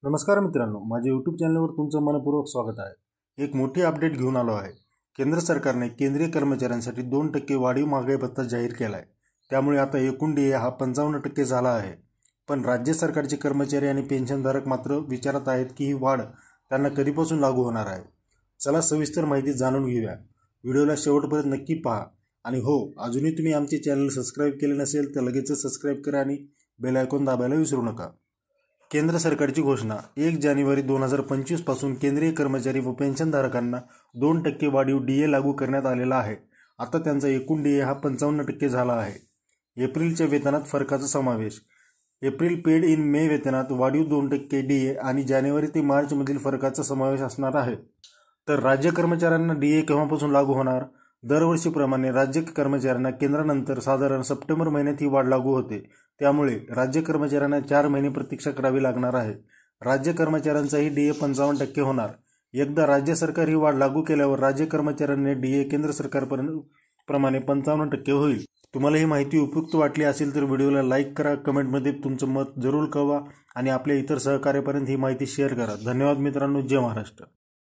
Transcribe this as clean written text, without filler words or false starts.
नमस्कार मित्रांनो, माझ्या यूट्यूब चॅनलवर तुमचं मनपूर्वक स्वागत आहे। एक मोठी अपडेट घेऊन आलो आहे। केंद्र सरकारने केंद्रीय कर्मचाऱ्यांसाठी 2% वाढीव महागाई भत्ता जाहीर केला आहे। त्यामुळे आता एकूण डीए हा 55% झाला आहे। पण राज्य सरकारचे कर्मचारी आणि पेन्शनधारक मात्र विचारत आहेत की ही वाढ त्यांना कधीपासून लागू होणार आहे। चला सविस्तर माहिती जाणून घेऊया। व्हिडिओला शेवटपर्यंत नक्की पहा आणि हो, अजूनही तुम्ही आमचे चॅनल सबस्क्राइब केले नसेल तर लगेच सबस्क्राइब करा आणि बेल आयकॉन दाबायला विसरू नका। केंद्र सरकारची घोषणा 1 जानेवारी 2025 पासून केंद्रीय कर्मचारी व पेन्शनधारकांना 2% वाढीव डीए लागू करण्यात आलेला आहे। आता त्यांचा एकूण डीए हा 55% झाला आहे। एप्रिलच्या वेतनात फरकाचा समावेश। एप्रिल पेड इन मे वेतनात वाढीव 2% डीए आणि जानेवारी ते मार्च मधील फरकाचा समावेश असणार आहे। तर राज्य कर्मचाऱ्यांना डीए केव्हापासून लागू होणार? दरवर्षीप्रमाणे राज्य कर्मचाऱ्यांना केंद्रानंतर साधारण सप्टेंबर महिन्यात ही वाढ लागू होते। त्यामुळे राज्य कर्मचाऱ्यांना 4 महिने प्रतीक्षा करावी लागणार आहे। राज्य कर्मचाऱ्यांचाही डीए 55% होणार। एकदा राज्य सरकार ही वाढ लागू केल्यावर राज्य कर्मचाऱ्यांनी डीए केंद्र सरकारप्रमाणे 55% होईल। तुम्हाला ही माहिती उपयुक्त वाटली असेल तर व्हिडिओला लाईक करा, कमेंटमध्ये तुमचं मत जरूर कळवा आणि आपल्या इतर सहकार्यापर्यंत ही माहिती शेअर करा। धन्यवाद मित्रांनो, जय महाराष्ट्र।